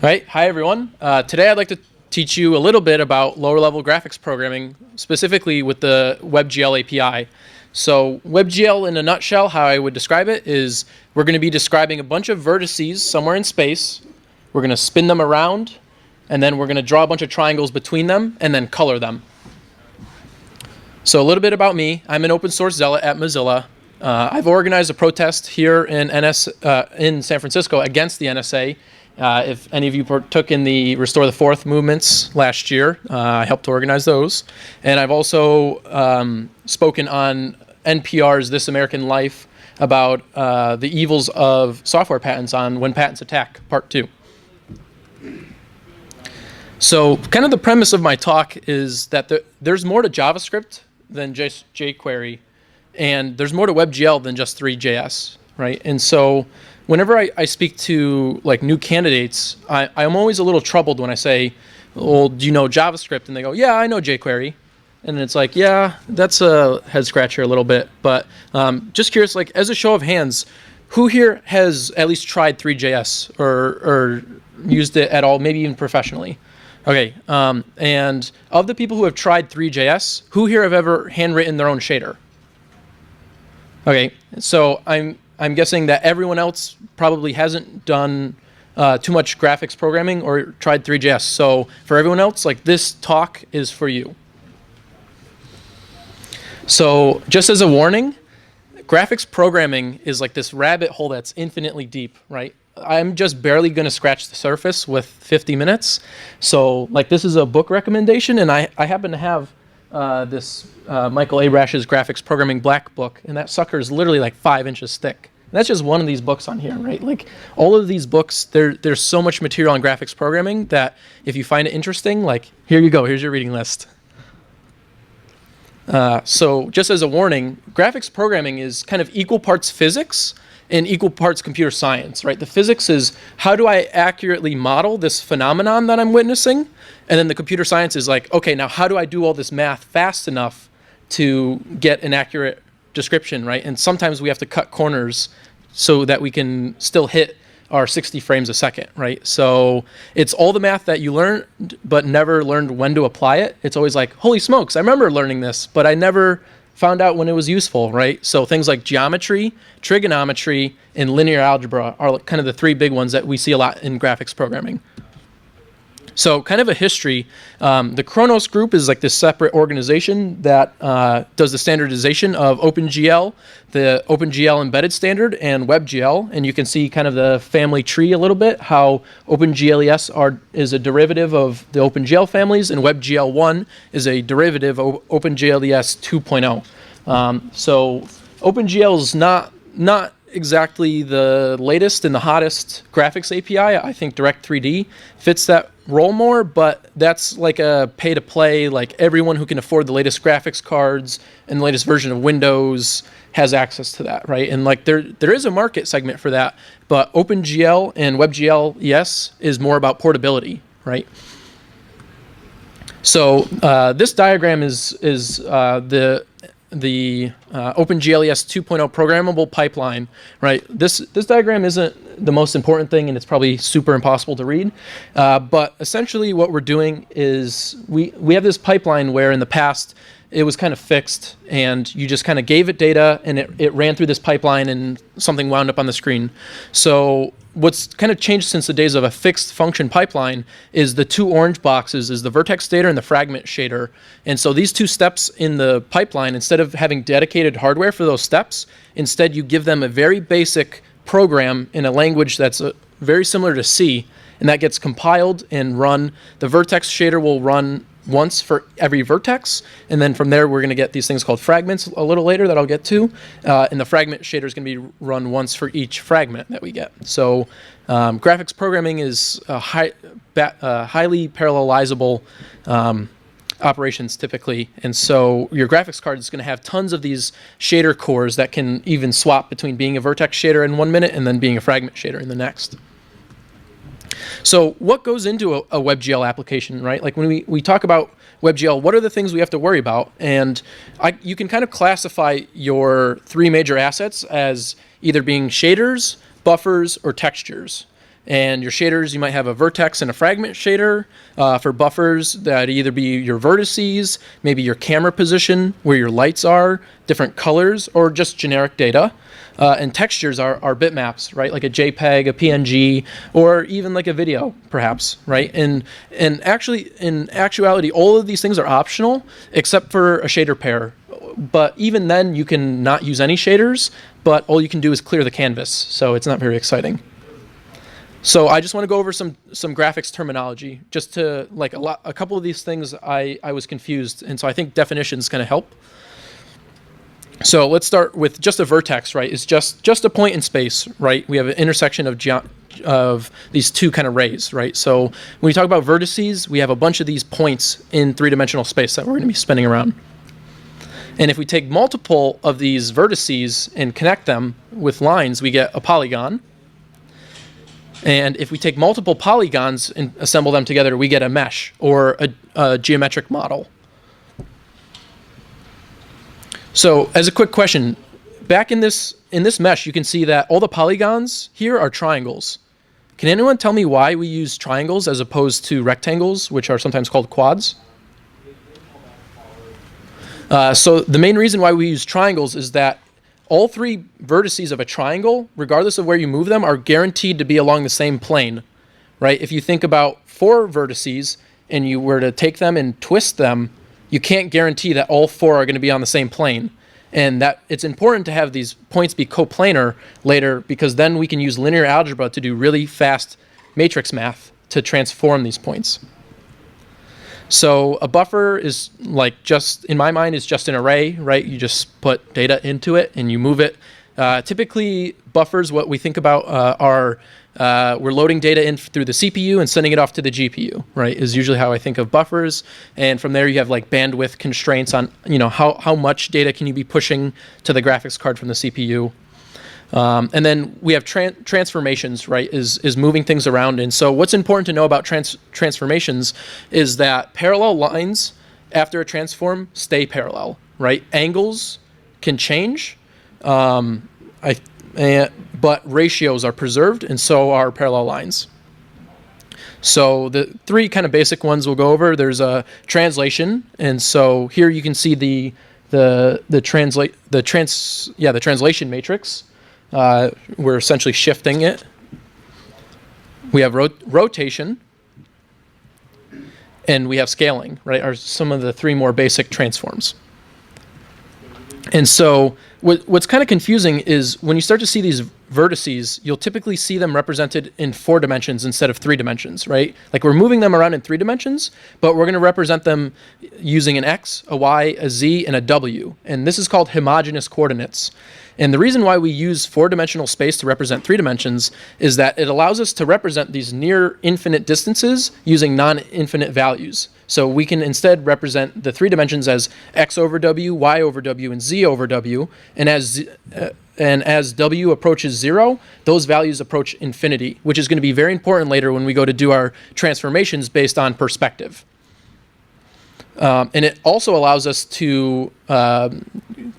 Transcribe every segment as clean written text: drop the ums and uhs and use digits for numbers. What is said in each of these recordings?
All right, hi everyone. Today I'd like to teach you a little bit about lower level graphics programming, specifically with the WebGL API. So WebGL in a nutshell, how I would describe it is we're going to be describing a bunch of vertices somewhere in space. We're going to spin them around, and then we're going to draw a bunch of triangles between them and then color them. So a little bit about me. I'm an open source zealot at Mozilla. I've organized a protest here in San Francisco against the NSA. If any of you partook in the Restore the Fourth movements last year, I helped organize those. And I've also spoken on NPR's This American Life about the evils of software patents on When Patents Attack, Part 2. So kind of the premise of my talk is that there's more to JavaScript than just jQuery, and there's more to WebGL than just three.js, right? And so whenever I speak to like new candidates, I'm always a little troubled when I say, well, do you know JavaScript? And they go, yeah, I know jQuery. And it's like, yeah, that's a head scratcher a little bit. But just curious, like as a show of hands, who here has at least tried three.js or used it at all, maybe even professionally? Okay, and of the people who have tried three.js, who here have ever handwritten their own shader? Okay, so I'm guessing that everyone else probably hasn't done too much graphics programming or tried three.js. So for everyone else, like this talk is for you. So just as a warning, graphics programming is like this rabbit hole that's infinitely deep, right? I'm just barely going to scratch the surface with 50 minutes. So like this is a book recommendation, and I happen to have this Michael Abrash's Graphics Programming Black book, and that sucker is literally like 5 inches thick. And that's just one of these books on here, right? Like all of these books, there's so much material on graphics programming that if you find it interesting, like here you go, here's your reading list. So just as a warning, graphics programming is kind of equal parts physics and equal parts computer science, right? The physics is how do I accurately model this phenomenon that I'm witnessing? And then the computer science is like, okay, now how do I do all this math fast enough to get an accurate description, right? And sometimes we have to cut corners so that we can still hit our 60 frames a second, right? So it's all the math that you learned but never learned when to apply it. It's always like, holy smokes, I remember learning this, but I never found out when it was useful, right? So things like geometry, trigonometry, and linear algebra are kind of the three big ones that we see a lot in graphics programming. So kind of a history, the Kronos group is like this separate organization that does the standardization of OpenGL, the OpenGL embedded standard, and WebGL. And you can see kind of the family tree a little bit, how OpenGLES is a derivative of the OpenGL families, and WebGL1 is a derivative of OpenGLES 2.0. So OpenGL is not exactly the latest and the hottest graphics API. I think Direct3D fits that role more, but that's like a pay-to-play, like everyone who can afford the latest graphics cards and the latest version of Windows has access to that, right? And like there is a market segment for that, but OpenGL and WebGL is more about portability, right? So this diagram is the OpenGLES 2.0 programmable pipeline, right? This diagram isn't the most important thing, and it's probably super impossible to read. But essentially what we're doing is we have this pipeline where in the past it was kind of fixed, and you just kind of gave it data, and it ran through this pipeline, and something wound up on the screen. So what's kind of changed since the days of a fixed function pipeline is the two orange boxes is the vertex shader and the fragment shader. And so these two steps in the pipeline, instead of having dedicated hardware for those steps, instead you give them a very basic program in a language that's very similar to C, and that gets compiled and run. The vertex shader will run once for every vertex, and then from there we're going to get these things called fragments a little later that I'll get to, and the fragment shader is going to be run once for each fragment that we get. So graphics programming is highly parallelizable operations typically, and so your graphics card is going to have tons of these shader cores that can even swap between being a vertex shader in 1 minute and then being a fragment shader in the next. So what goes into a WebGL application, right? Like when we talk about WebGL, what are the things we have to worry about? And you can kind of classify your three major assets as either being shaders, buffers, or textures. And your shaders, you might have a vertex and a fragment shader. For buffers, that'd either be your vertices, maybe your camera position, where your lights are, different colors, or just generic data. And textures are bitmaps, right? Like a JPEG, a PNG, or even like a video, perhaps, right? And actually, in actuality, all of these things are optional except for a shader pair. But even then, you can not use any shaders, but all you can do is clear the canvas, so it's not very exciting. So I just want to go over some graphics terminology, just to like a couple of these things I was confused, and so I think definitions kind of help. So let's start with just a vertex, right? It's just a point in space, right? We have an intersection of these two kind of rays, right? So when we talk about vertices, we have a bunch of these points in three-dimensional space that we're going to be spinning around. And if we take multiple of these vertices and connect them with lines, we get a polygon. And if we take multiple polygons and assemble them together, we get a mesh or a geometric model. So as a quick question, back in this mesh, you can see that all the polygons here are triangles. Can anyone tell me why we use triangles as opposed to rectangles, which are sometimes called quads? So the main reason why we use triangles is that all three vertices of a triangle, regardless of where you move them, are guaranteed to be along the same plane, right? If you think about 4 vertices and you were to take them and twist them, you can't guarantee that all 4 are going to be on the same plane. And that it's important to have these points be coplanar later, because then we can use linear algebra to do really fast matrix math to transform these points. So a buffer is like just, in my mind, is just an array, right? You just put data into it and you move it. Typically, buffers, what we think about are we're loading data in through the CPU and sending it off to the GPU, right? Is usually how I think of buffers. And from there, you have like bandwidth constraints on, how much data can you be pushing to the graphics card from the CPU. And then we have transformations, right, is moving things around. And so what's important to know about transformations is that parallel lines after a transform stay parallel, right? Angles can change, but ratios are preserved, and so are parallel lines. So the 3 kind of basic ones we'll go over. There's a translation, and so here you can see the translation matrix. We're essentially shifting it. We have rotation, and we have scaling, right, are some of the 3 more basic transforms. And so what's kind of confusing is when you start to see these vertices, you'll typically see them represented in 4 dimensions instead of 3 dimensions, right? Like we're moving them around in 3 dimensions, but we're going to represent them using an X, a Y, a Z, and a W. And this is called homogeneous coordinates. And the reason why we use 4-dimensional space to represent 3 dimensions is that it allows us to represent these near infinite distances using non-infinite values. So we can instead represent the 3 dimensions as X over W, Y over W, and Z over W. And as W approaches 0, those values approach infinity, which is going to be very important later when we go to do our transformations based on perspective. And it also allows us to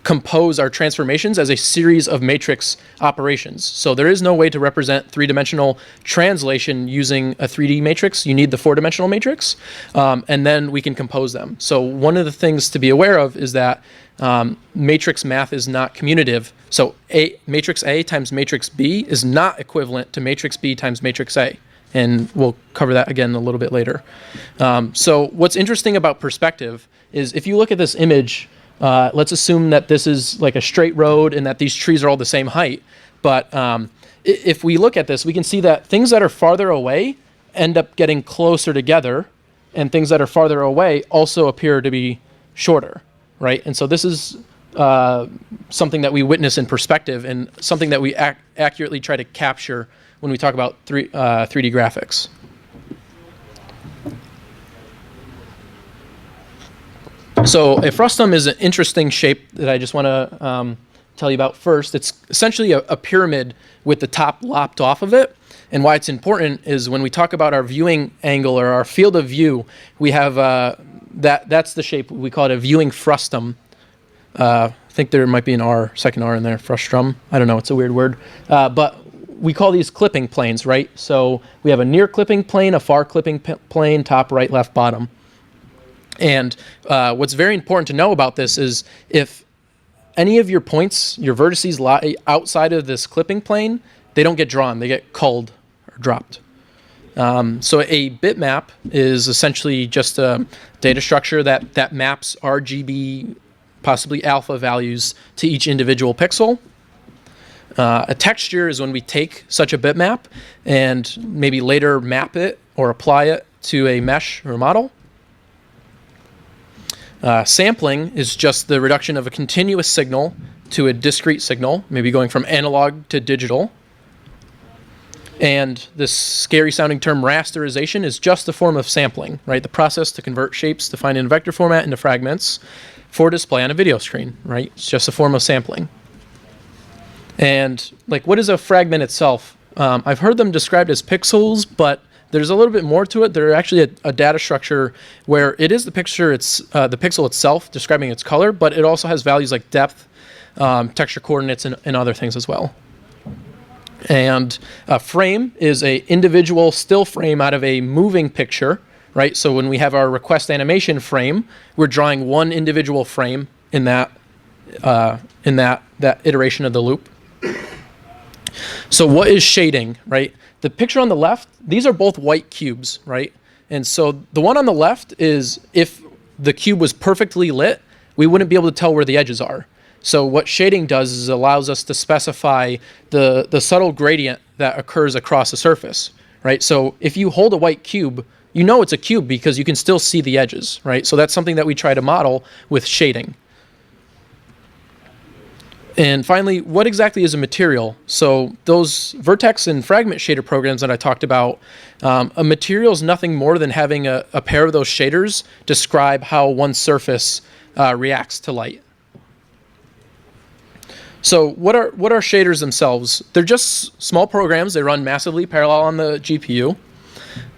compose our transformations as a series of matrix operations. So there is no way to represent 3-dimensional translation using a 3D matrix. You need the 4-dimensional matrix, and then we can compose them. So one of the things to be aware of is that matrix math is not commutative. So matrix A times matrix B is not equivalent to matrix B times matrix A. And we'll cover that again a little bit later. So what's interesting about perspective is if you look at this image, let's assume that this is like a straight road and that these trees are all the same height. But if we look at this, we can see that things that are farther away end up getting closer together, and things that are farther away also appear to be shorter, right? And so this is something that we witness in perspective and something that we accurately try to capture when we talk about 3D graphics. So a frustum is an interesting shape that I just want to tell you about first. It's essentially a pyramid with the top lopped off of it. And why it's important is when we talk about our viewing angle or our field of view, we have that's the shape. We call it a viewing frustum. I think there might be an R, second R in there, frustrum. I don't know, it's a weird word. But we call these clipping planes, right? So we have a near clipping plane, a far clipping plane, top, right, left, bottom. And what's very important to know about this is if any of your points, your vertices lie outside of this clipping plane, they don't get drawn, they get culled or dropped. So a bitmap is essentially just a data structure that maps RGB, possibly alpha values to each individual pixel. A texture is when we take such a bitmap and maybe later map it or apply it to a mesh or a model. Sampling is just the reduction of a continuous signal to a discrete signal, maybe going from analog to digital. And this scary sounding term rasterization is just a form of sampling, right? The process to convert shapes defined in vector format into fragments for display on a video screen, right? It's just a form of sampling. And like, what is a fragment itself? I've heard them described as pixels, but there's a little bit more to it. They're actually a data structure where it is the pixel itself describing its color, but it also has values like depth, texture coordinates, and other things as well. And a frame is a individual still frame out of a moving picture, right? So when we have our request animation frame, we're drawing one individual frame in that iteration of the loop. So what is shading, right? The picture on the left, these are both white cubes, right? And so the one on the left is if the cube was perfectly lit, we wouldn't be able to tell where the edges are. So what shading does is allows us to specify the subtle gradient that occurs across the surface, right? So if you hold a white cube, you know it's a cube because you can still see the edges, right? So that's something that we try to model with shading. And finally, what exactly is a material? So those vertex and fragment shader programs that I talked about, a material is nothing more than having a pair of those shaders describe how one surface reacts to light. So what are shaders themselves? They're just small programs. They run massively parallel on the GPU.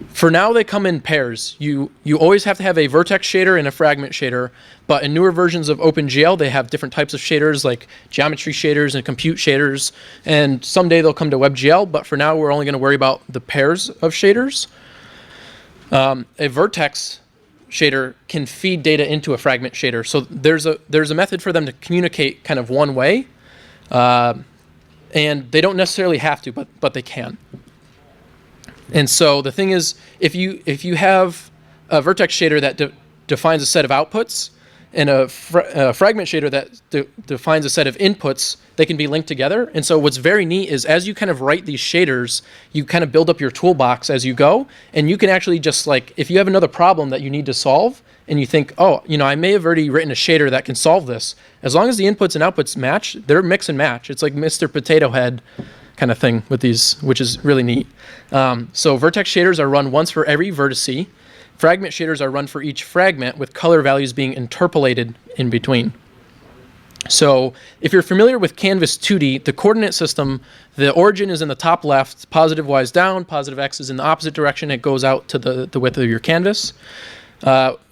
For now, they come in pairs. You always have to have a vertex shader and a fragment shader, but in newer versions of OpenGL, they have different types of shaders like geometry shaders and compute shaders, and someday they'll come to WebGL, but for now, we're only going to worry about the pairs of shaders. A vertex shader can feed data into a fragment shader, so there's a method for them to communicate kind of one way, and they don't necessarily have to, but they can. And so the thing is, if you have a vertex shader that defines a set of outputs and a fragment shader that defines a set of inputs, they can be linked together. And so what's very neat is as you kind of write these shaders, you kind of build up your toolbox as you go, and you can actually just like, if you have another problem that you need to solve, and you think, oh, I may have already written a shader that can solve this. As long as the inputs and outputs match, they're mix and match. It's like Mr. Potato Head kind of thing with these, which is really neat. So vertex shaders are run once for every vertice. Fragment shaders are run for each fragment with color values being interpolated in between. So if you're familiar with Canvas 2D, the coordinate system, the origin is in the top left, positive y is down, positive x is in the opposite direction. It goes out to the width of your canvas.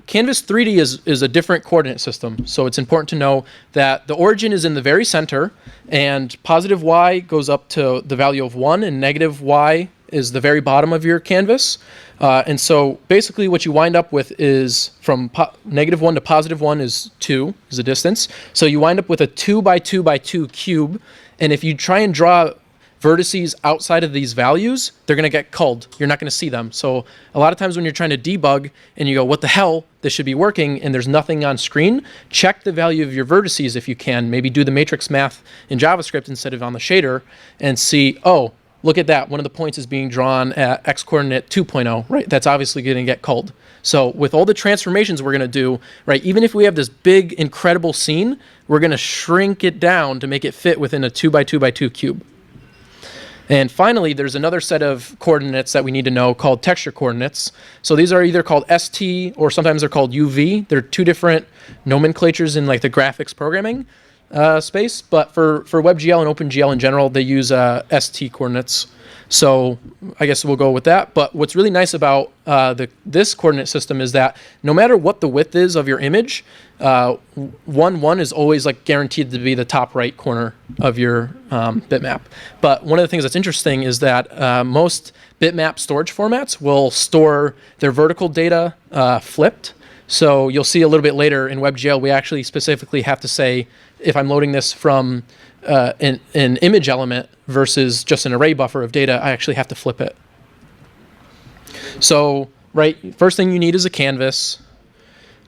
Canvas 3D is a different coordinate system, so it's important to know that the origin is in the very center, and positive y goes up to the value of 1, and negative y is the very bottom of your canvas. And so basically what you wind up with is from -1 to +1 is 2, is the distance. So you wind up with a 2 by 2 by 2 cube, and if you try and draw vertices outside of these values, they're going to get culled. You're not going to see them. So a lot of times when you're trying to debug and you go, what the hell, this should be working, and there's nothing on screen, check the value of your vertices if you can. Maybe do the matrix math in JavaScript instead of on the shader and see, oh, look at that. One of the points is being drawn at x coordinate 2.0, right? That's obviously going to get culled. So with all the transformations we're going to do, right, even if we have this big, incredible scene, we're going to shrink it down to make it fit within a 2 by 2 by 2 cube. And finally, there's another set of coordinates that we need to know called texture coordinates. So these are either called ST or sometimes they're called UV. They're two different nomenclatures in like the graphics programming. space, but for WebGL and OpenGL in general, they use ST coordinates. So I guess we'll go with that. But what's really nice about this coordinate system is that no matter what the width is of your image, 1 is always like guaranteed to be the top right corner of your bitmap. But one of the things that's interesting is that most bitmap storage formats will store their vertical data flipped. So you'll see a little bit later in WebGL, we actually specifically have to say, if I'm loading this from an image element versus just an array buffer of data, I actually have to flip it. So, right, first thing you need is a canvas.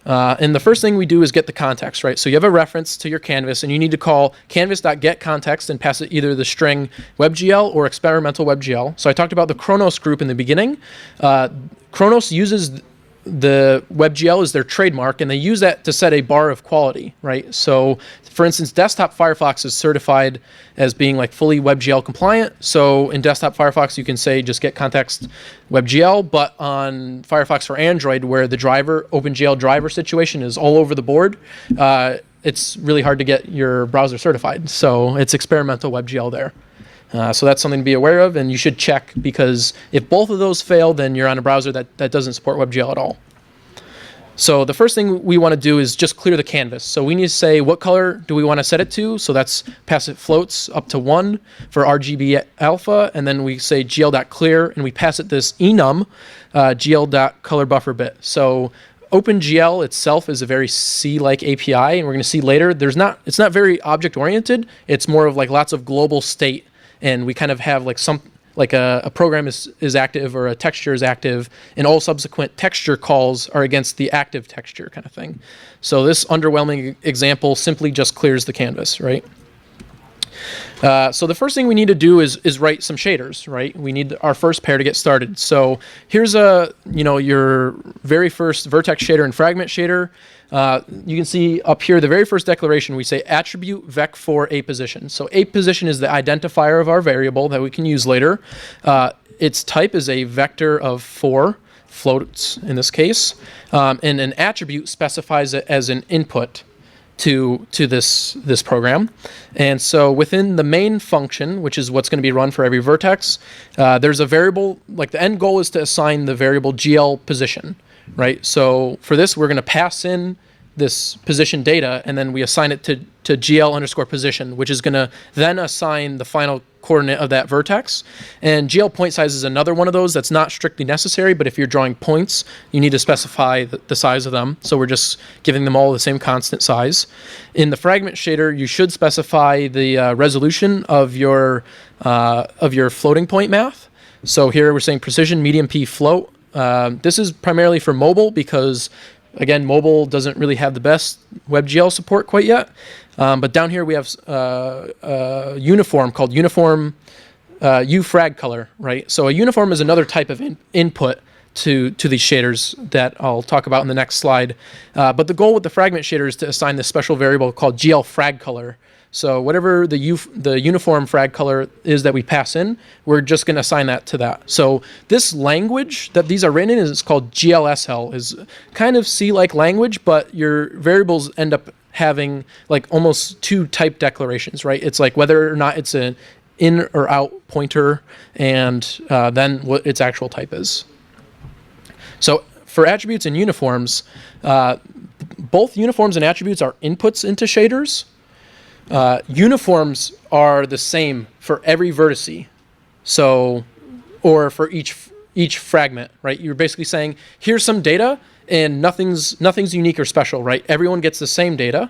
And the first thing we do is get the context, right? So you have a reference to your canvas, and you need to call canvas.getContext and pass it either the string WebGL or experimental WebGL. So I talked about the Chronos group in the beginning. Chronos uses the WebGL is their trademark, and they use that to set a bar of quality, right? So, for instance, desktop Firefox is certified as being like fully WebGL compliant. So in desktop Firefox, you can say just get context WebGL, but on Firefox for Android, where the driver, OpenGL driver situation is all over the board, it's really hard to get your browser certified. So it's experimental WebGL there. So that's something to be aware of, and you should check, because if both of those fail, then you're on a browser that doesn't support WebGL at all. So the first thing we want to do is just clear the canvas. So we need to say what color do we want to set it to. So that's pass it floats up to 1 for RGB alpha, and then we say gl.clear, and we pass it this enum gl.colorbufferbit. So OpenGL itself is a very C-like API, and we're going to see later it's not very object-oriented. It's more of like lots of global state, and we kind of have like a program is active or a texture is active, and all subsequent texture calls are against the active texture kind of thing. So this underwhelming example simply just clears the canvas, right? So the first thing we need to do is write some shaders, right? We need our first pair to get started. So here's your very first vertex shader and fragment shader. You can see up here, the very first declaration, we say attribute vec for a position. So a position is the identifier of our variable that we can use later. Its type is a vector of 4 floats in this case, and an attribute specifies it as an input to this program. And so within the main function, which is what's going to be run for every vertex, there's a variable, like the end goal is to assign the variable GL position, right? So for this, we're going to pass in this position data, and then we assign it to GL underscore position, which is going to then assign the final coordinate of that vertex. And GL point size is another one of those that's not strictly necessary, but if you're drawing points, you need to specify the size of them. So we're just giving them all the same constant size. In the fragment shader, you should specify the resolution of your floating point math. So here we're saying precision medium P float. This is primarily for mobile because, again, mobile doesn't really have the best WebGL support quite yet. But down here we have uniform called uniform ufrag color, right? So a uniform is another type of input to these shaders that I'll talk about in the next slide. But the goal with the fragment shader is to assign this special variable called GL frag color. So whatever the uniform frag color is that we pass in, we're just going to assign that to that. So this language that these are written in is called GLSL, is kind of C-like language, but your variables end up having like almost 2 type declarations, right? It's like whether or not it's an in or out pointer, and then what its actual type is. So for attributes and uniforms, both uniforms and attributes are inputs into shaders. Uniforms are the same for every vertice, so, or for each fragment, right? You're basically saying, here's some data, and nothing's unique or special, right? Everyone gets the same data,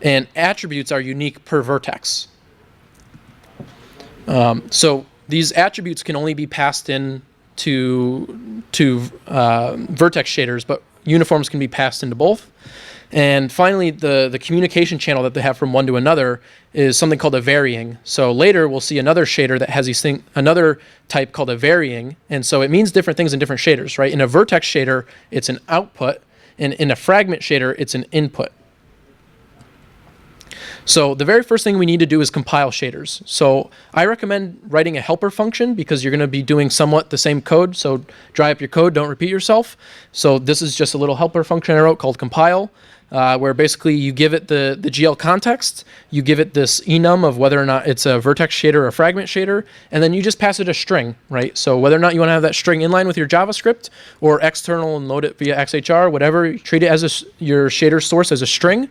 and attributes are unique per vertex. So these attributes can only be passed in to vertex shaders, but uniforms can be passed into both. And finally, the communication channel that they have from one to another is something called a varying. So later we'll see another shader that has another type called a varying. And so it means different things in different shaders, right? In a vertex shader, it's an output, and in a fragment shader, it's an input. So the very first thing we need to do is compile shaders. So I recommend writing a helper function because you're going to be doing somewhat the same code. So dry up your code, don't repeat yourself. So this is just a little helper function I wrote called compile. where basically you give it the GL context, you give it this enum of whether or not it's a vertex shader or a fragment shader, and then you just pass it a string, right? So whether or not you want to have that string inline with your JavaScript or external and load it via XHR, whatever, you treat it as your shader source as a string.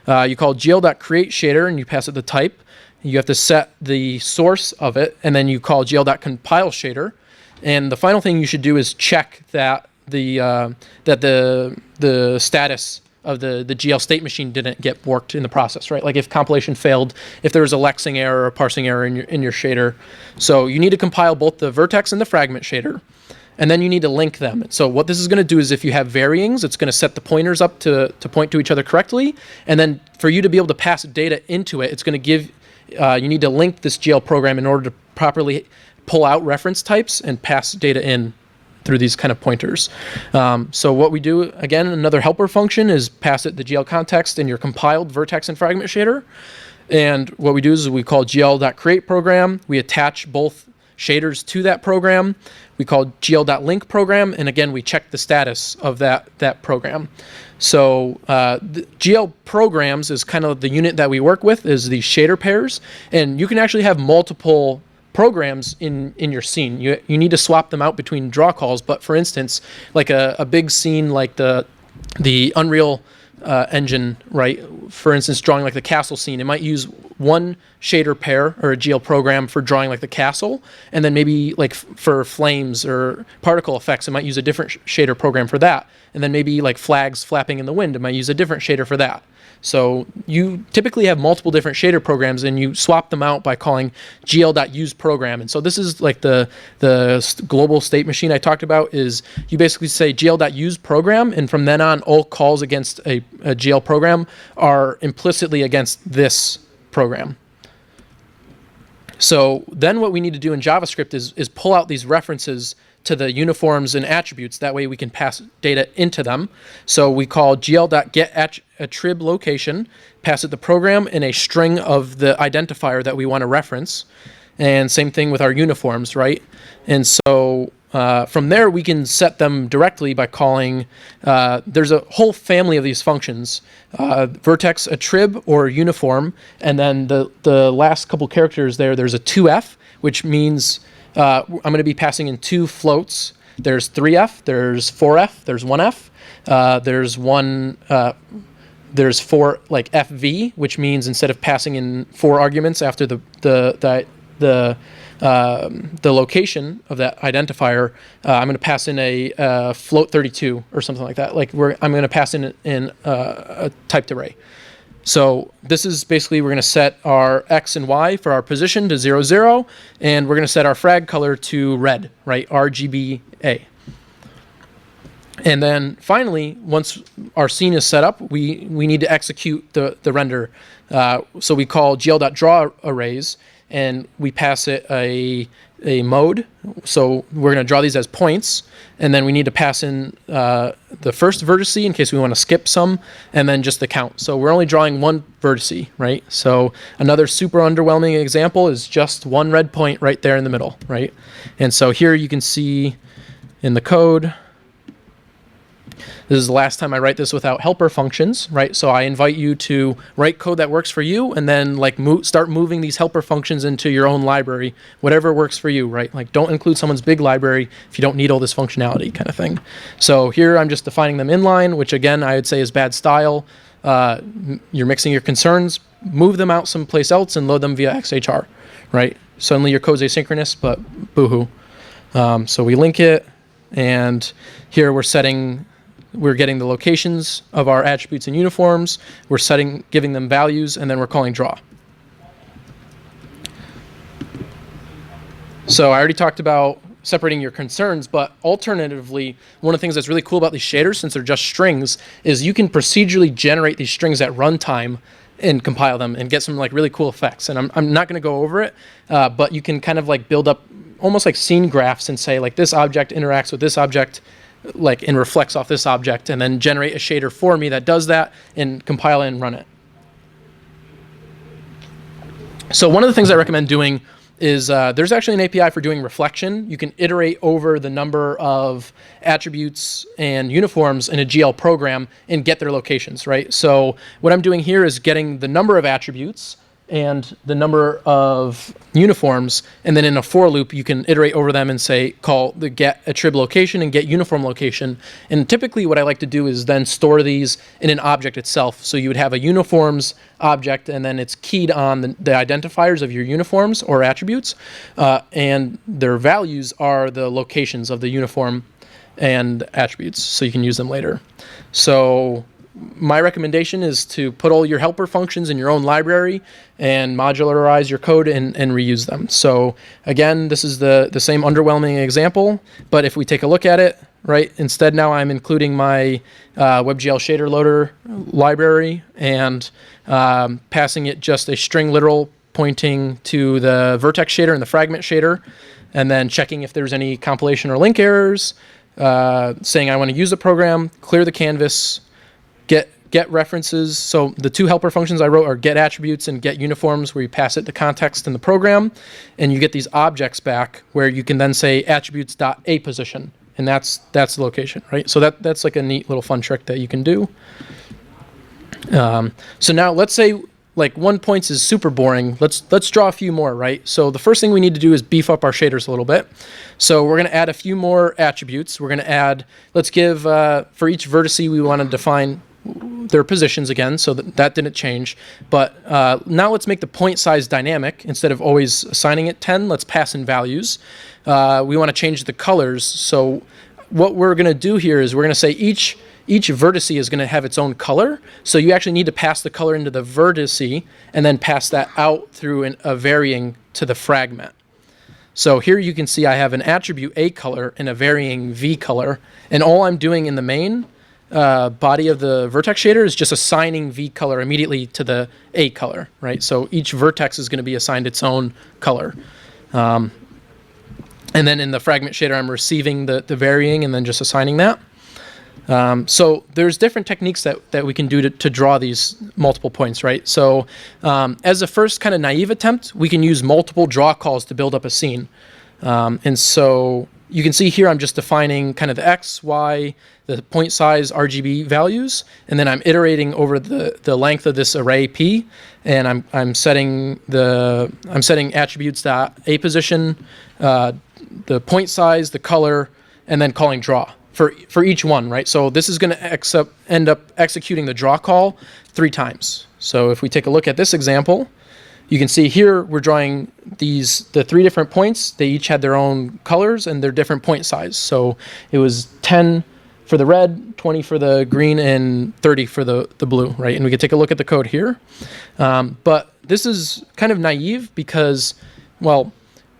You call gl.create shader and you pass it the type. You have to set the source of it, and then you call gl.compile shader. And the final thing you should do is check that the status of the GL state machine didn't get worked in the process, right? Like if compilation failed, if there was a lexing error or a parsing error in your shader. So you need to compile both the vertex and the fragment shader, and then you need to link them. So what this is going to do is if you have varyings, it's going to set the pointers up to point to each other correctly, and then for you to be able to pass data into it, it's going to give you need to link this GL program in order to properly pull out reference types and pass data in through these kind of pointers. So what we do, again, another helper function is pass it the GL context in your compiled vertex and fragment shader. And what we do is we call gl.create program. We attach both shaders to that program. We call gl.link program. And again, we check the status of that program. So the GL programs is kind of the unit that we work with, is these shader pairs. And you can actually have multiple programs in your scene. You need to swap them out between draw calls. But for instance, like a big scene like the Unreal engine, right? For instance, drawing like the castle scene, it might use one shader pair or a GL program for drawing like the castle, and then maybe like for flames or particle effects, it might use a different shader program for that. And then maybe like flags flapping in the wind, it might use a different shader for that. So you typically have multiple different shader programs, and you swap them out by calling gl.useProgram. And so this is like the global state machine I talked about. Is you basically say gl.useProgram, and from then on, all calls against a GL program are implicitly against this program. So then what we need to do in JavaScript is pull out these references to the uniforms and attributes. That way we can pass data into them. So we call gl.getAttrib location, pass it the program in a string of the identifier that we want to reference. And same thing with our uniforms, right? And so from there we can set them directly by calling, there's a whole family of these functions, vertex attrib or uniform, and then the last couple characters there's a 2f, which means I'm going to be passing in two floats. There's 3f, there's 4f, there's 1f, there's 4 like fv, which means instead of passing in 4 arguments after the location of that identifier, I'm going to pass in a float 32 or something like that. Like I'm going to pass in a typed array. So this is basically, we're going to set our X and Y for our position to 0, 0, and we're going to set our frag color to red, right? RGBA. And then finally, once our scene is set up, we need to execute the render. So we call gl.drawArrays, and we pass it a mode. So we're going to draw these as points, and then we need to pass in the first vertice in case we want to skip some, and then just the count. So we're only drawing one vertice, right? So another super underwhelming example is just one red point right there in the middle, right? And so here you can see in the code, this is the last time I write this without helper functions, right? So I invite you to write code that works for you, and then like start moving these helper functions into your own library, whatever works for you, right? Like don't include someone's big library if you don't need all this functionality kind of thing. So here I'm just defining them inline, which again I would say is bad style. You're mixing your concerns, move them out someplace else and load them via XHR, right? Suddenly your code's asynchronous, but boohoo. So we link it, and here we're getting the locations of our attributes and uniforms, we're giving them values, and then we're calling draw. So I already talked about separating your concerns, but alternatively, one of the things that's really cool about these shaders, since they're just strings, is you can procedurally generate these strings at runtime and compile them and get some like really cool effects. And I'm not going to go over it, but you can kind of like build up almost like scene graphs and say like this object interacts with this object, like and reflects off this object, and then generate a shader for me that does that and compile it and run it. So one of the things I recommend doing is there's actually an API for doing reflection. You can iterate over the number of attributes and uniforms in a GL program and get their locations, right? So what I'm doing here is getting the number of attributes and the number of uniforms, and then in a for loop you can iterate over them and say call the get attrib location and get uniform location. And typically what I like to do is then store these in an object itself. So you would have a uniforms object, and then it's keyed on the identifiers of your uniforms or attributes, and their values are the locations of the uniform and attributes, so you can use them later. So my recommendation is to put all your helper functions in your own library and modularize your code and reuse them. So again, this is the same underwhelming example, but if we take a look at it, right, instead now I'm including my WebGL shader loader library and passing it just a string literal pointing to the vertex shader and the fragment shader, and then checking if there's any compilation or link errors, saying I want to use the program, clear the canvas, get references. So the two helper functions I wrote are get attributes and get uniforms, where you pass it the context in the program, and you get these objects back where you can then say attributes.aPosition, and that's the location, right? So that's like a neat little fun trick that you can do. So now let's say like 1 points is super boring. Let's draw a few more, right? So the first thing we need to do is beef up our shaders a little bit. So we're going to add a few more attributes. We're going to add, let's give, for each vertice we want to define their positions again, so that didn't change. But now let's make the point size dynamic. Instead of always assigning it 10, let's pass in values. We want to change the colors. So what we're going to do here is we're going to say each vertice is going to have its own color. So you actually need to pass the color into the vertice and then pass that out through a varying to the fragment. So here you can see I have an attribute A color and a varying V color, and all I'm doing in the main body of the vertex shader is just assigning V color immediately to the A color, right? So each vertex is going to be assigned its own color. And then in the fragment shader, I'm receiving the varying and then just assigning that. So there's different techniques that we can do to draw these multiple points, right? So as a first kind of naive attempt, we can use multiple draw calls to build up a scene. And so you can see here I'm just defining kind of the X, Y, the point size, RGB values, and then I'm iterating over the length of this array P, and I'm setting attributes.aPosition, the point size, the color, and then calling draw for each one, right? So this is going to end up executing the draw call 3 times. So if we take a look at this example, you can see here we're drawing the 3 different points. They each had their own colors and their different point size. So it was 10 for the red, 20 for the green, and 30 for the blue, right? And we could take a look at the code here. But this is kind of naive because, well,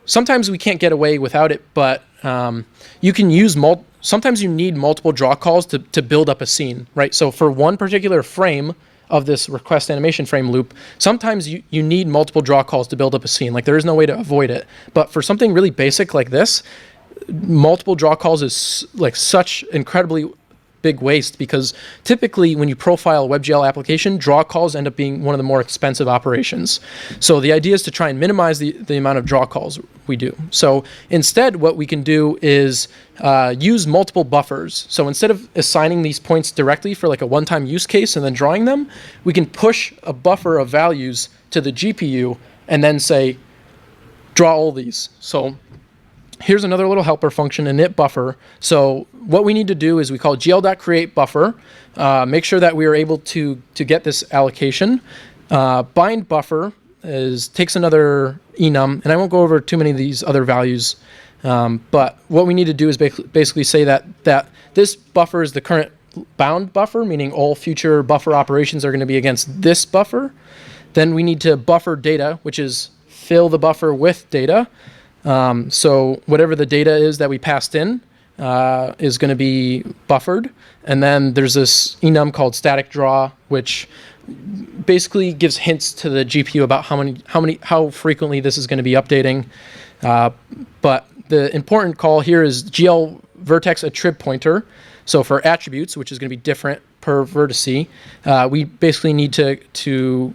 sometimes we can't get away without it, but you can use sometimes you need multiple draw calls to build up a scene, right? So for one particular frame of this request animation frame loop, sometimes you need multiple draw calls to build up a scene. Like there is no way to avoid it. But for something really basic like this, multiple draw calls is like such incredibly big waste, because typically when you profile a WebGL application, draw calls end up being one of the more expensive operations. So the idea is to try and minimize the amount of draw calls we do. So instead what we can do is use multiple buffers. So instead of assigning these points directly for like a one-time use case and then drawing them, we can push a buffer of values to the GPU and then say, draw all these. So here's another little helper function, init buffer. So what we need to do is we call gl.createBuffer, make sure that we are able to get this allocation. Bind buffer takes another enum, and I won't go over too many of these other values, but what we need to do is basically say that this buffer is the current bound buffer, meaning all future buffer operations are going to be against this buffer. Then we need to buffer data, which is fill the buffer with data. So whatever the data is that we passed in is going to be buffered. And then there's this enum called static draw, which basically gives hints to the GPU about how frequently this is going to be updating. But the important call here is GL vertex attrib pointer. So for attributes, which is going to be different per vertice, we basically need to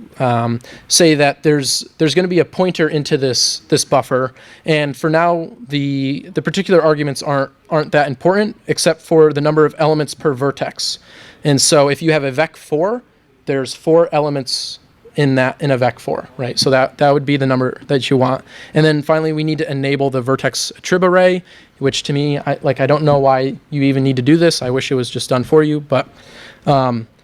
say that there's going to be a pointer into this buffer, and for now the particular arguments aren't that important except for the number of elements per vertex. And so if you have a vec4, there's 4 elements in a vec4, right? So that would be the number that you want. And then finally, we need to enable the vertex attrib array, which to me, I don't know why you even need to do this. I wish it was just done for you. But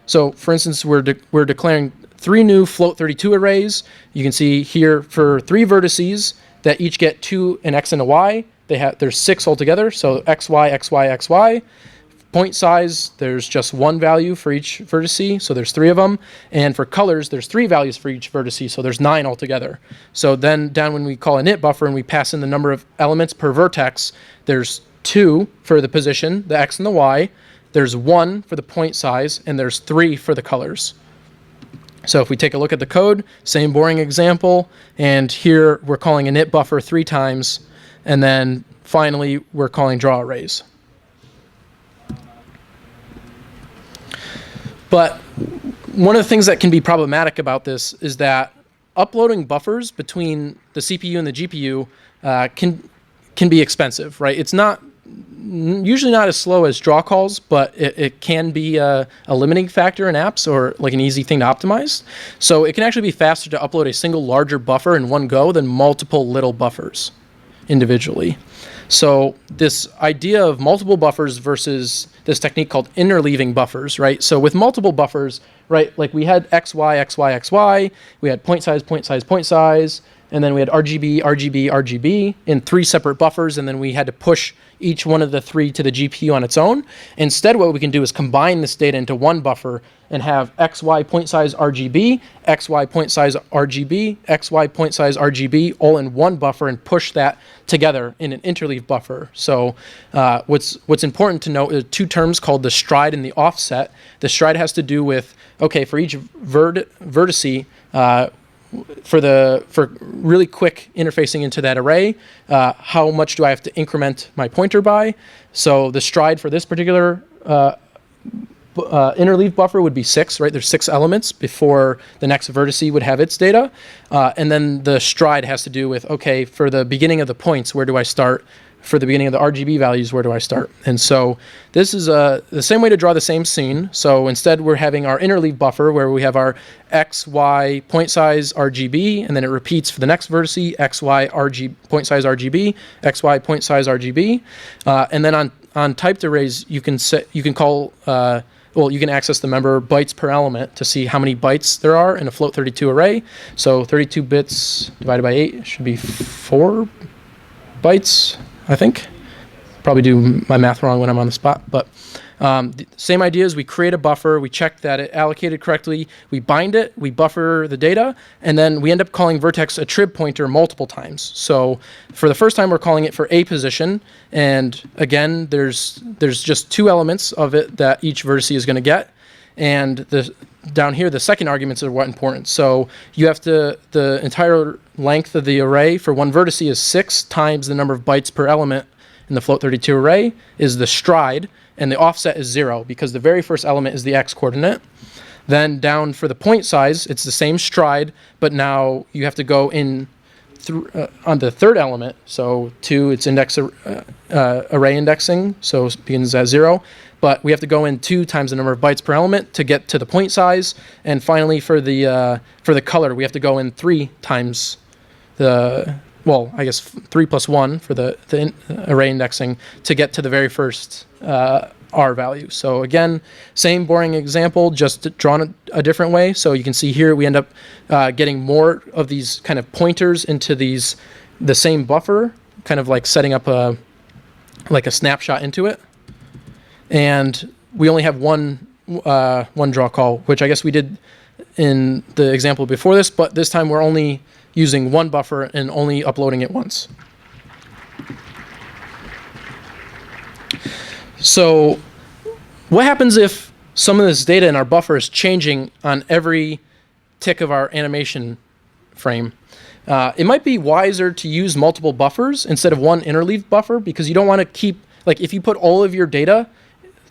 so for instance, we're declaring 3 new float32 arrays. You can see here for 3 vertices that each get 2, an x and a y. There's 6 altogether. So x, y, x, y, x, y. Point size, there's just 1 value for each vertice, so there's 3 of them. And for colors, there's 3 values for each vertice, so there's 9 altogether. So then down when we call an init buffer and we pass in the number of elements per vertex, there's 2 for the position, the x and the y, there's 1 for the point size, and there's 3 for the colors. So if we take a look at the code, same boring example, and here we're calling init buffer 3 times, and then finally we're calling draw arrays. But one of the things that can be problematic about this is that uploading buffers between the CPU and the GPU can be expensive, right? It's usually not as slow as draw calls, but it can be a limiting factor in apps or like an easy thing to optimize. So it can actually be faster to upload a single larger buffer in one go than multiple little buffers individually. So this idea of multiple buffers versus this technique called interleaving buffers, right? So with multiple buffers, right, like we had x, y, x, y, x, y, we had point size, point size, point size, and then we had RGB, RGB, RGB in 3 separate buffers, and then we had to push each one of the 3 to the GPU on its own. Instead, what we can do is combine this data into one buffer and have XY point size RGB, XY point size RGB, XY point size RGB all in one buffer and push that together in an interleave buffer. So what's important to note are 2 terms called the stride and the offset. The stride has to do with, okay, for each vertice, for really quick interfacing into that array, how much do I have to increment my pointer by? So the stride for this particular interleave buffer would be 6, right? There's 6 elements before the next vertice would have its data. And then the stride has to do with, okay, for the beginning of the points, where do I start? For the beginning of the RGB values, where do I start? And so this is the same way to draw the same scene. So instead, we're having our interleave buffer where we have our x, y, point size RGB, and then it repeats for the next vertice, x, y, point size RGB, x, y, point size RGB. And then on typed arrays, you can call, you can access the member bytes per element to see how many bytes there are in a float32 array. So 32 bits divided by 8 should be 4 bytes. I think. Probably do my math wrong when I'm on the spot, but the same idea is we create a buffer, we check that it allocated correctly, we bind it, we buffer the data, and then we end up calling vertex attrib pointer multiple times. So for the first time, we're calling it for a position, and again, there's just 2 elements of it that each vertice is going to get, and down here, the second arguments are what important. So you have to, the entire length of the array for one vertice is 6 times the number of bytes per element in the float32 array is the stride, and the offset is 0 because the very first element is the x coordinate. Then down for the point size, it's the same stride, but now you have to go in on the third element. So 2, it's index array indexing, so it begins at 0. But we have to go in 2 times the number of bytes per element to get to the point size. And finally, for the color, we have to go in 3 times the, well, I guess 3 plus 1 for the array indexing to get to the very first R value. So again, same boring example, just drawn a different way. So you can see here we end up getting more of these kind of pointers into the same buffer, kind of like setting up a snapshot into it. And we only have one draw call, which I guess we did in the example before this, but this time we're only using one buffer and only uploading it once. So what happens if some of this data in our buffer is changing on every tick of our animation frame? It might be wiser to use multiple buffers instead of one interleave buffer, because you don't want to keep, like if you put all of your data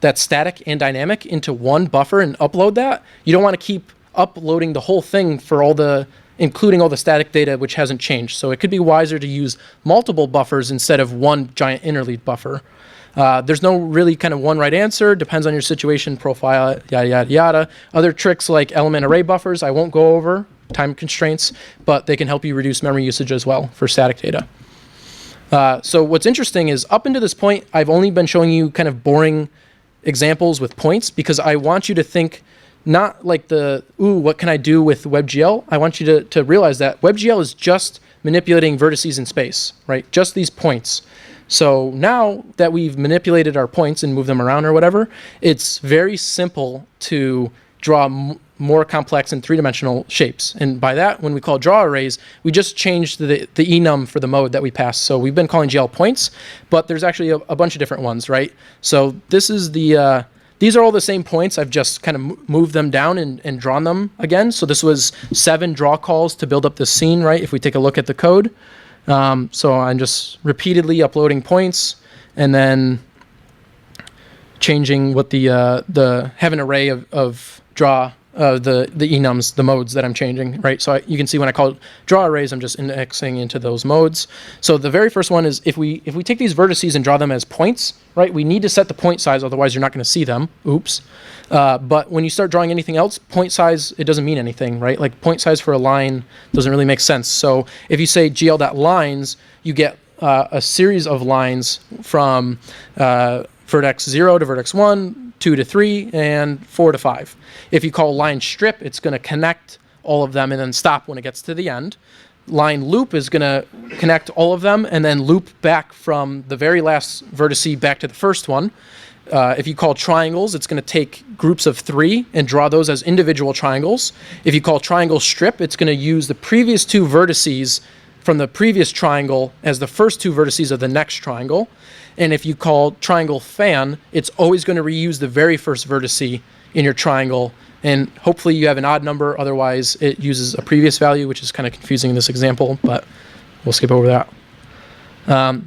that's static and dynamic into one buffer and upload that, you don't want to keep uploading the whole thing for including all the static data which hasn't changed. So it could be wiser to use multiple buffers instead of one giant interleave buffer. There's no really kind of one right answer. Depends on your situation, profile, yada, yada, yada. Other tricks like element array buffers, I won't go over, time constraints, but they can help you reduce memory usage as well for static data. So what's interesting is up until this point, I've only been showing you kind of boring examples with points because I want you to think not like what can I do with WebGL? I want you to realize that WebGL is just manipulating vertices in space, right? Just these points. So now that we've manipulated our points and moved them around or whatever, it's very simple to draw more complex and three-dimensional shapes. And by that, when we call draw arrays, we just changed the enum for the mode that we passed. So we've been calling GL points, but there's actually a bunch of different ones, right? So this is these are all the same points. I've just kind of moved them down and drawn them again. So this was 7 draw calls to build up this scene, right? If we take a look at the code. So I'm just repeatedly uploading points and then changing what have an array of draw the enums, the modes that I'm changing, right? So you can see when I call draw arrays, I'm just indexing into those modes. So the very first one is if we take these vertices and draw them as points, right? We need to set the point size, otherwise you're not going to see them. Oops. But when you start drawing anything else, point size, it doesn't mean anything, right? Like point size for a line doesn't really make sense. So if you say gl.lines, you get a series of lines from vertex 0 to vertex 1, 2 to 3, and 4 to 5. If you call line strip, it's going to connect all of them and then stop when it gets to the end. Line loop is going to connect all of them and then loop back from the very last vertice back to the first one. If you call triangles, it's going to take groups of 3 and draw those as individual triangles. If you call triangle strip, it's going to use the previous 2 vertices from the previous triangle as the first 2 vertices of the next triangle. And if you call triangle fan, it's always going to reuse the very first vertice in your triangle. And hopefully you have an odd number. Otherwise, it uses a previous value, which is kind of confusing in this example, but we'll skip over that.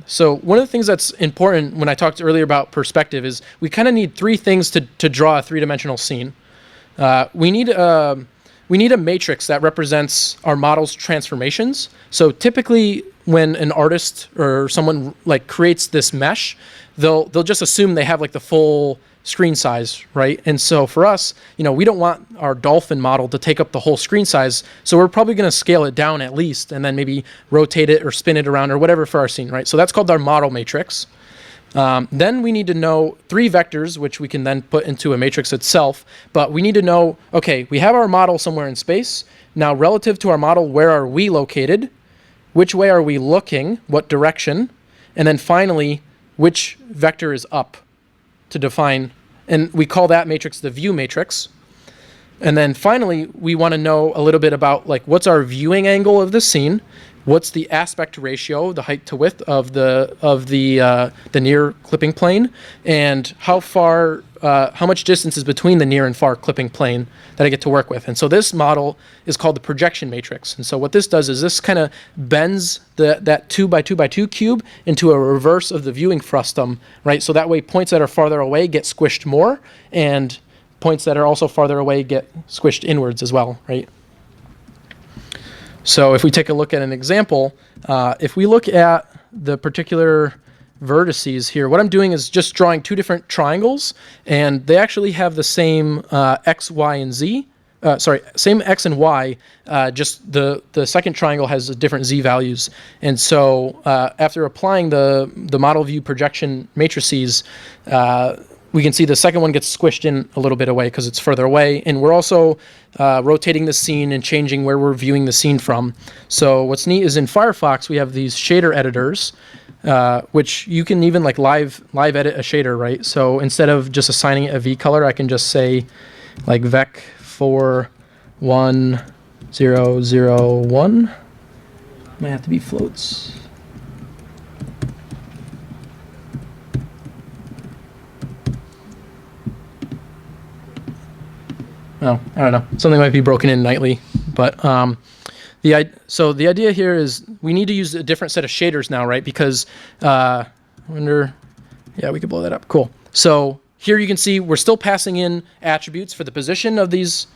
So one of the things that's important when I talked earlier about perspective is we kind of need 3 things to draw a 3-dimensional scene. We need a matrix that represents our model's transformations. So typically when an artist or someone like creates this mesh, they'll just assume they have like the full screen size, right? And so for us, we don't want our dolphin model to take up the whole screen size. So we're probably going to scale it down at least and then maybe rotate it or spin it around or whatever for our scene, right? So that's called our model matrix. Then we need to know 3 vectors, which we can then put into a matrix itself. But we need to know, okay, we have our model somewhere in space. Now, relative to our model, where are we located? Which way are we looking? What direction? And then finally, which vector is up to define. And we call that matrix the view matrix. And then finally, we want to know a little bit about like what's our viewing angle of the scene. What's the aspect ratio, the height to width of the near clipping plane, and how much distance is between the near and far clipping plane that I get to work with. And so this model is called the projection matrix. And so what this does is this kind of bends that 2 by 2 by 2 cube into a reverse of the viewing frustum, right? So that way points that are farther away get squished more, and points that are also farther away get squished inwards as well, right? So if we take a look at an example, if we look at the particular vertices here, what I'm doing is just drawing 2 different triangles, and they actually have the same x, y, and z. Same x and y, just the second triangle has different z values. And so after applying the model view projection matrices, we can see the second one gets squished in a little bit away because it's further away. And we're also rotating the scene and changing where we're viewing the scene from. So what's neat is in Firefox, we have these shader editors, which you can even like live edit a shader, right? So instead of just assigning it a V color, I can just say like vec 41001. Might have to be floats. Oh, I don't know. Something might be broken in nightly, but the idea here is we need to use a different set of shaders now, right? Because I wonder, yeah, we could blow that up. Cool. So here you can see we're still passing in attributes for the position of these,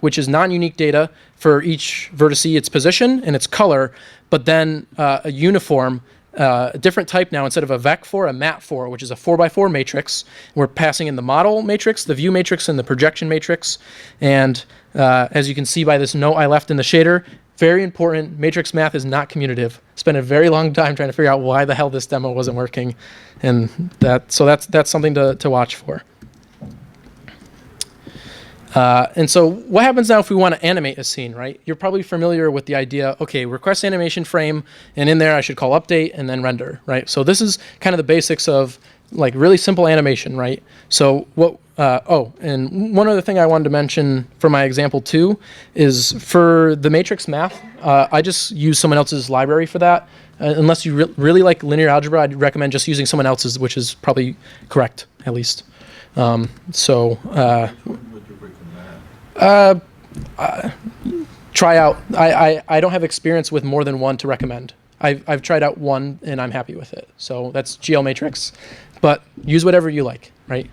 which is non-unique data for each vertice, its position and its color, but then a uniform, a different type now. Instead of a vec4, a mat4, which is a 4x4 matrix. We're passing in the model matrix, the view matrix, and the projection matrix. And as you can see by this note I left in the shader, very important, matrix math is not commutative. Spent a very long time trying to figure out why the hell this demo wasn't working. And that's something to watch for. And so what happens now if we want to animate a scene, right? You're probably familiar with the idea, okay, request animation frame, and in there I should call update and then render, right? So this is kind of the basics of like really simple animation, right? So what, and one other thing I wanted to mention for my example too is for the matrix math, I just use someone else's library for that. Unless you really like linear algebra, I'd recommend just using someone else's, which is probably correct, at least. Try out. I don't have experience with more than one to recommend. I've tried out one and I'm happy with it. So that's GL Matrix, but use whatever you like, right?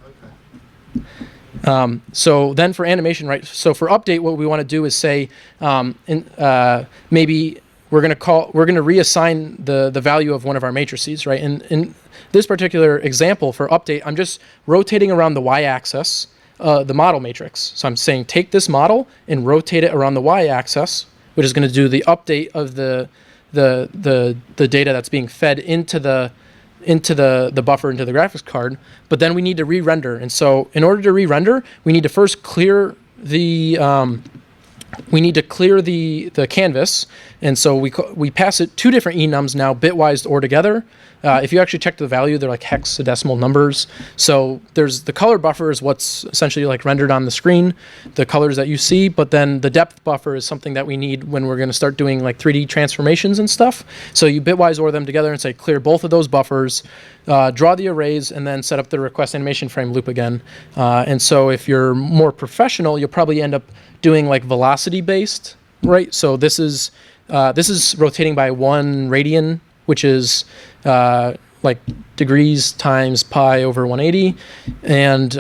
Okay. So then for animation, right? So for update, what we want to do is say, maybe we're going to reassign the value of one of our matrices, right? And in this particular example for update, I'm just rotating around the y-axis. The model matrix. So I'm saying take this model and rotate it around the y-axis, which is going to do the update of the data that's being fed into the buffer, into the graphics card. But then we need to re-render. And so in order to re-render, we need to first clear the canvas. And so we pass it two different enums now, bitwise or together. If you actually check the value, they're like hexadecimal numbers. So there's the color buffer is what's essentially like rendered on the screen, the colors that you see. But then the depth buffer is something that we need when we're going to start doing like 3D transformations and stuff. So you bitwise or them together and say clear both of those buffers, draw the arrays, and then set up the request animation frame loop again. And so if you're more professional, you'll probably end up doing like velocity based, right? So this is rotating by 1 radian, which is like degrees times pi over 180, and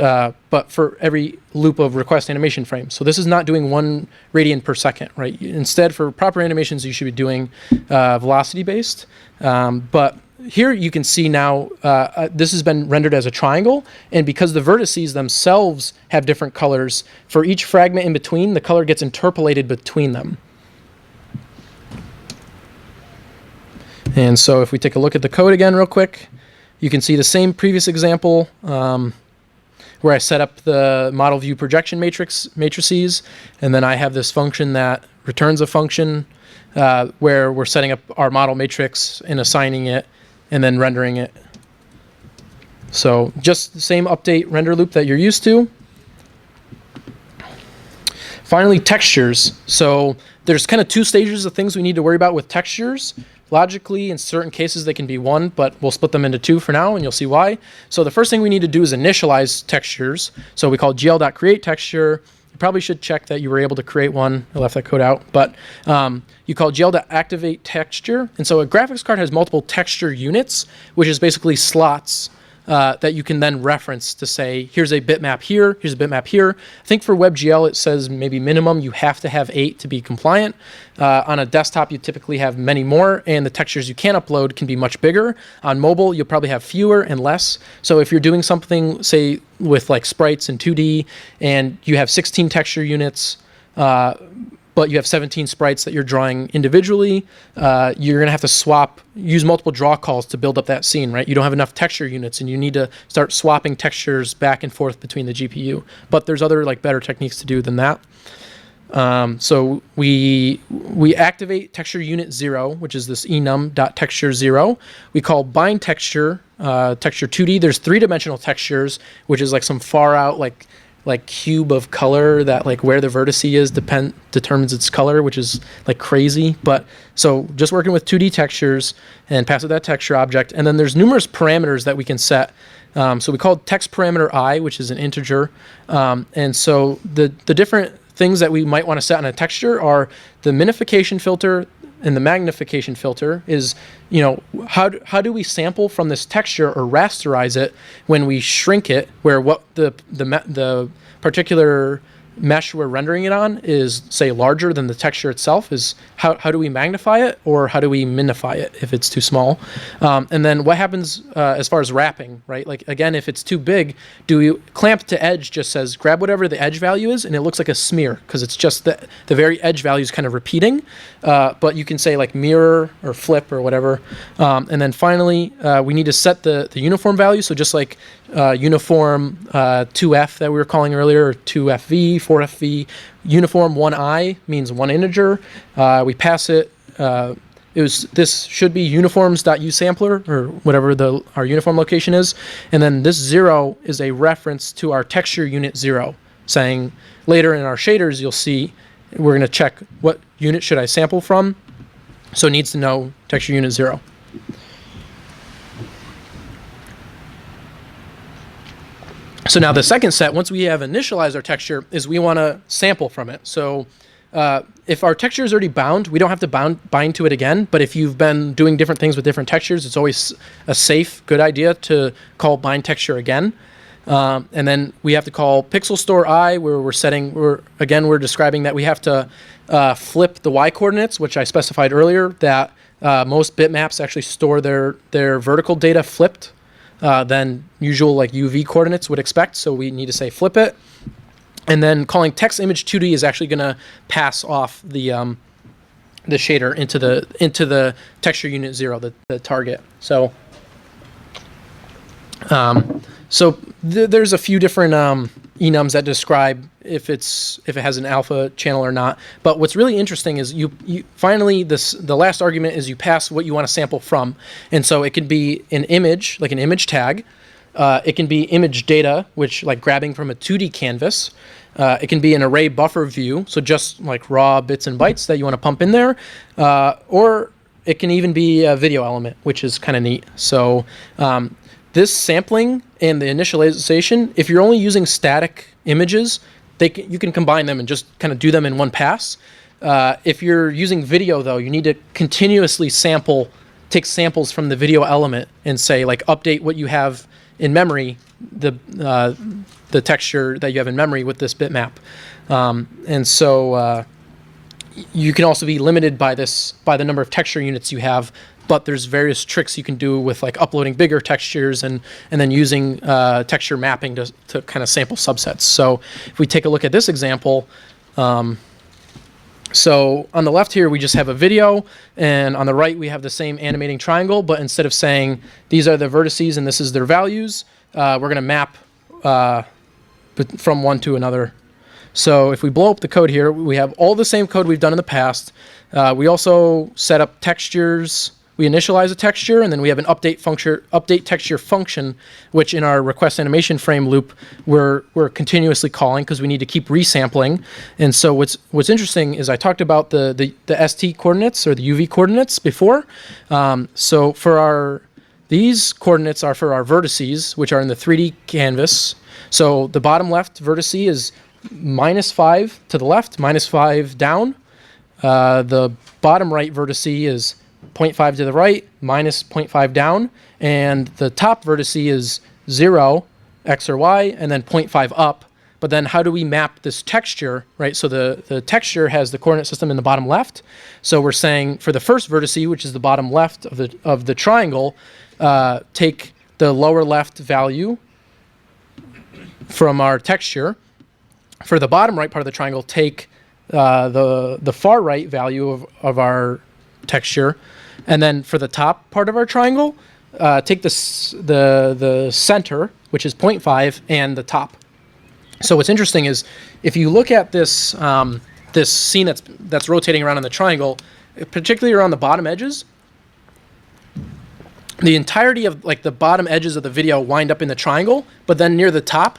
but for every loop of request animation frame. So this is not doing 1 radian per second, right? Instead, for proper animations, you should be doing velocity based. But here you can see now this has been rendered as a triangle, and because the vertices themselves have different colors, for each fragment in between, the color gets interpolated between them. And so if we take a look at the code again real quick, you can see the same previous example where I set up the model view projection matrices, and then I have this function that returns a function where we're setting up our model matrix and assigning it and then rendering it. So just the same update render loop that you're used to. Finally, textures. So there's kind of 2 stages of things we need to worry about with textures. Logically, in certain cases, they can be 1, but we'll split them into 2 for now, and you'll see why. So the first thing we need to do is initialize textures. So we call gl.create texture. You probably should check that you were able to create one. I left that code out. But you call gl.activate texture. And so a graphics card has multiple texture units, which is basically slots that you can then reference to say, here's a bitmap here, here's a bitmap here. I think for WebGL, it says maybe minimum you have to have 8 to be compliant. On a desktop, you typically have many more, and the textures you can upload can be much bigger. On mobile, you'll probably have fewer and less. So if you're doing something, say, with like sprites in 2D, and you have 16 texture units, but you have 17 sprites that you're drawing individually, you're going to have to use multiple draw calls to build up that scene, right? You don't have enough texture units, and you need to start swapping textures back and forth between the GPU. But there's other like better techniques to do than that. So we activate texture unit 0, which is this enum.texture0. We call bind texture, texture 2D. There's 3-dimensional textures, which is like some far out like cube of color that like where the vertex is determines its color, which is like crazy. But so just working with 2D textures and pass it that texture object. And then there's numerous parameters that we can set. So we call text parameter I, which is an integer. And so the different things that we might want to set on a texture are the minification filter, and the magnification filter is, how do we sample from this texture or rasterize it when we shrink it, where what the particular mesh we're rendering it on is, say, larger than the texture itself, is how do we magnify it, or how do we minify it if it's too small? And then what happens as far as wrapping, right? Like, again, if it's too big, do we clamp to edge just says grab whatever the edge value is, and it looks like a smear because it's just the very edge value is kind of repeating. But you can say like mirror or flip or whatever. And then finally, we need to set the uniform value. So just like uniform 2f that we were calling earlier, or 2fv, 4fv, uniform 1i means one integer. We pass it. This should be uniforms.usampler, or whatever our uniform location is. And then this 0 is a reference to our texture unit 0, saying later in our shaders, you'll see we're going to check what unit should I sample from. So it needs to know texture unit 0. So now the second set, once we have initialized our texture, is we want to sample from it. So if our texture is already bound, we don't have to bind to it again. But if you've been doing different things with different textures, it's always a safe, good idea to call bind texture again. And then we have to call pixel store I, where we're describing that we have to flip the y coordinates, which I specified earlier, that most bitmaps actually store their vertical data flipped than usual like UV coordinates would expect. So we need to say flip it. And then calling text image 2D is actually going to pass off the shader into the texture unit 0, the target. So there's a few different enums that describe if it has an alpha channel or not. But what's really interesting is you finally the last argument is you pass what you want to sample from, and so it can be an image, like an image tag. It can be image data, which like grabbing from a 2D canvas. It can be an array buffer view, so just like raw bits and bytes that you want to pump in there, or it can even be a video element, which is kind of neat. So this sampling and the initialization, if you're only using static images, you can combine them and just kind of do them in one pass. If you're using video, though, you need to continuously take samples from the video element and say, like, update what you have in memory, the texture that you have in memory with this bitmap. And so you can also be limited by the number of texture units you have, but there's various tricks you can do with like uploading bigger textures and then using texture mapping to kind of sample subsets. So if we take a look at this example, so on the left here, we just have a video, and on the right, we have the same animating triangle, but instead of saying these are the vertices and this is their values, we're going to map from one to another. So if we blow up the code here, we have all the same code we've done in the past. We also set up textures. We initialize a texture, and then we have an update texture function, which in our request animation frame loop we're continuously calling because we need to keep resampling. And so what's interesting is I talked about the ST coordinates or the UV coordinates before. So these coordinates are for our vertices, which are in the 3D canvas. So the bottom left vertice is -5 to the left, -5 down. The bottom right vertice is 0.5 to the right, -0.5 down, and the top vertice is 0, x or y, and then 0.5 up. But then how do we map this texture, right? So the texture has the coordinate system in the bottom left. So we're saying for the first vertice, which is the bottom left of the triangle, take the lower left value from our texture. For the bottom right part of the triangle, take the far right value of our texture, and then for the top part of our triangle, take the center, which is 0.5, and the top. So what's interesting is if you look at this this scene that's rotating around in the triangle, particularly around the bottom edges, the entirety of like the bottom edges of the video wind up in the triangle, but then near the top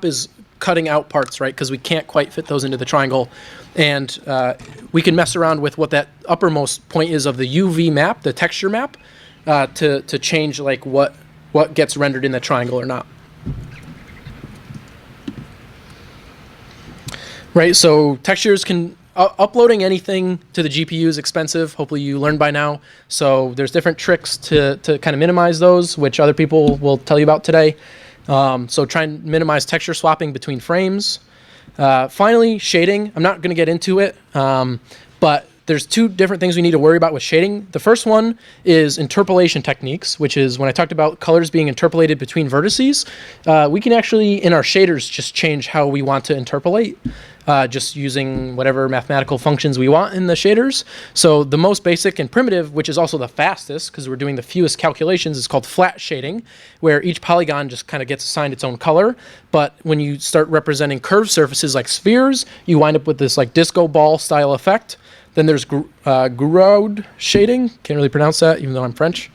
is cutting out parts, right? Because we can't quite fit those into the triangle. And we can mess around with what that uppermost point is of the UV map, the texture map, to change like what gets rendered in the triangle or not. Right, so textures can uploading anything to the GPU is expensive. Hopefully you learned by now. So there's different tricks to kind of minimize those, which other people will tell you about today. So try and minimize texture swapping between frames. Finally, shading. I'm not going to get into it, but there's two different things we need to worry about with shading. The first one is interpolation techniques, which is when I talked about colors being interpolated between vertices, we can actually, in our shaders, just change how we want to interpolate, just using whatever mathematical functions we want in the shaders. So the most basic and primitive, which is also the fastest, because we're doing the fewest calculations, is called flat shading, where each polygon just kind of gets assigned its own color. But when you start representing curved surfaces like spheres, you wind up with this like disco ball style effect. Then there's Gouraud shading. Can't really pronounce that, even though I'm French.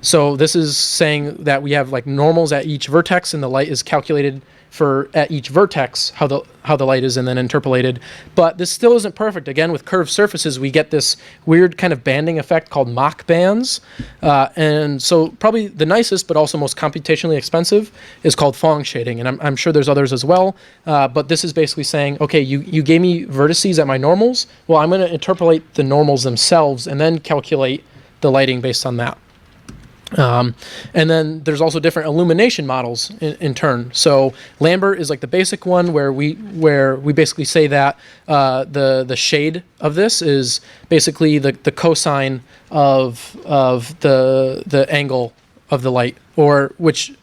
So this is saying that we have like normals at each vertex, and the light is calculated for at each vertex how the light is, and then interpolated. But this still isn't perfect. Again, with curved surfaces, we get this weird kind of banding effect called Mach bands. And so probably the nicest, but also most computationally expensive, is called Phong shading. And I'm sure there's others as well. But this is basically saying, okay, you gave me vertices at my normals. Well, I'm going to interpolate the normals themselves and then calculate the lighting based on that. And then there's also different illumination models in turn. So Lambert is like the basic one where we basically say that the shade of this is basically the cosine of the angle of the light, or which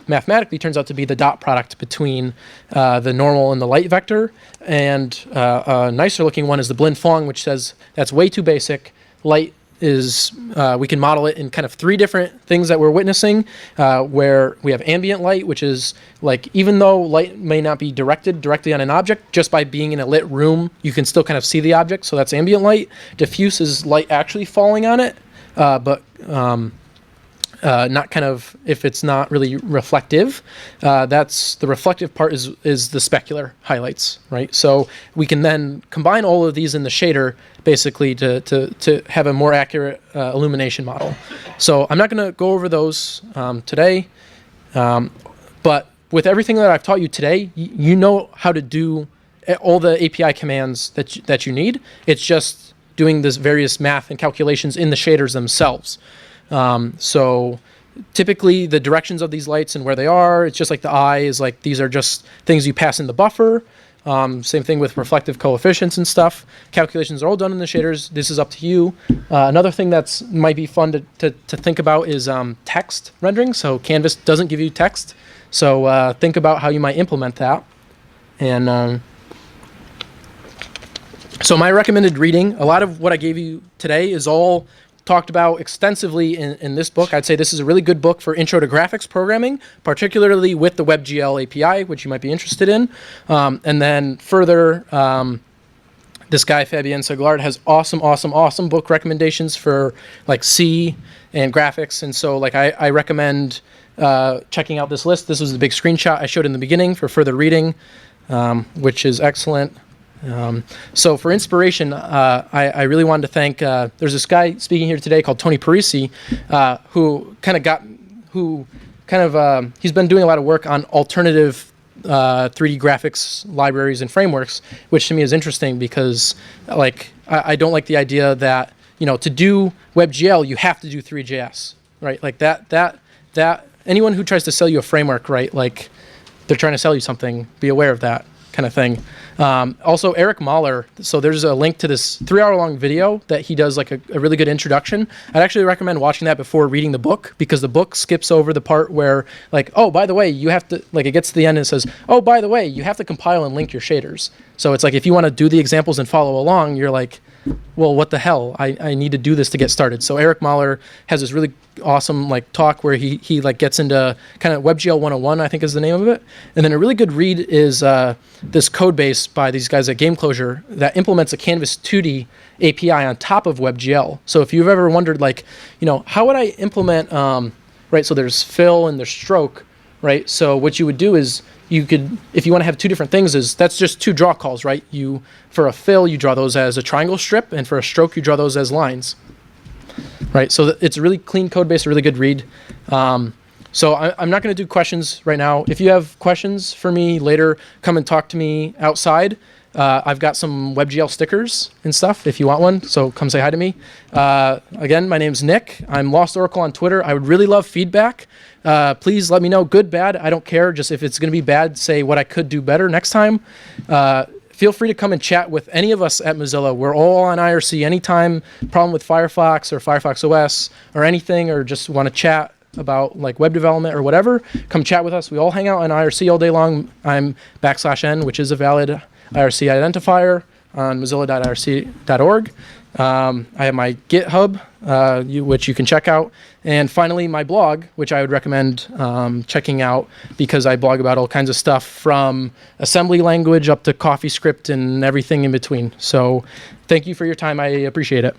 mathematically turns out to be the dot product between the normal and the light vector. And a nicer looking one is the Blin Phong, which says that's way too basic. Light is we can model it in kind of three different things that we're witnessing, where we have ambient light, which is like, even though light may not be directed directly on an object, just by being in a lit room, you can still kind of see the object. So that's ambient light. Diffuse is light actually falling on it, but not kind of, if it's not really reflective. That's the reflective part is the specular highlights, right? So we can then combine all of these in the shader basically to have a more accurate illumination model. So I'm not going to go over those today, but with everything that I've taught you today, you know how to do all the API commands that you need. It's just doing this various math and calculations in the shaders themselves. So typically the directions of these lights and where they are, it's just like the eye is like, these are just things you pass in the buffer. Same thing with reflective coefficients and stuff. Calculations are all done in the shaders. This is up to you. Another thing that's might be fun to think about is text rendering. So Canvas doesn't give you text. So think about how you might implement that. And so my recommended reading, a lot of what I gave you today is all talked about extensively in this book. I'd say this is a really good book for intro to graphics programming, particularly with the WebGL API, which you might be interested in. And then further, this guy, Fabien Seglard, has awesome book recommendations for like C and graphics. And so like I recommend checking out this list. This was the big screenshot I showed in the beginning for further reading, which is excellent. So for inspiration, I really wanted to thank, there's this guy speaking here today called Tony Parisi, he's been doing a lot of work on alternative 3D graphics libraries and frameworks, which to me is interesting because like, I don't like the idea that, you know, to do WebGL, you have to do three.js, right? Like that anyone who tries to sell you a framework, right? Like they're trying to sell you something, be aware of that kind of thing. Also, Eric Mahler, so there's a link to this 3-hour-long video that he does like a really good introduction. I'd actually recommend watching that before reading the book, because the book skips over the part where like, oh, by the way, you have to, like it gets to the end and it says, oh, by the way, you have to compile and link your shaders. So it's like, if you want to do the examples and follow along, you're like, well, what the hell? I need to do this to get started. So Eric Mahler has this really awesome like talk where he like gets into kind of WebGL 101, I think is the name of it. And then a really good read is this code base by these guys at Game Closure that implements a Canvas 2D API on top of WebGL. So if you've ever wondered like, you know, how would I implement, right? So there's fill and there's stroke, right? So what you would do is you could, if you want to have two different things, is that's just two draw calls, right? You, for a fill, you draw those as a triangle strip, and for a stroke, you draw those as lines, right? So it's a really clean code base, a really good read. So I'm not going to do questions right now. If you have questions for me later, come and talk to me outside. I've got some WebGL stickers and stuff if you want one, so come say hi to me. Again, my name's Nick. I'm Lost Oracle on Twitter. I would really love feedback. Please let me know, good, bad, I don't care. Just if it's going to be bad, say what I could do better next time. Feel free to come and chat with any of us at Mozilla. We're all on IRC anytime. Problem with Firefox or Firefox OS or anything, or just want to chat about like web development or whatever, come chat with us. We all hang out on IRC all day long. I'm \n, which is a valid IRC identifier on mozilla.irc.org. I have my GitHub, which you can check out. And finally, my blog, which I would recommend checking out because I blog about all kinds of stuff from assembly language up to CoffeeScript and everything in between. So thank you for your time. I appreciate it.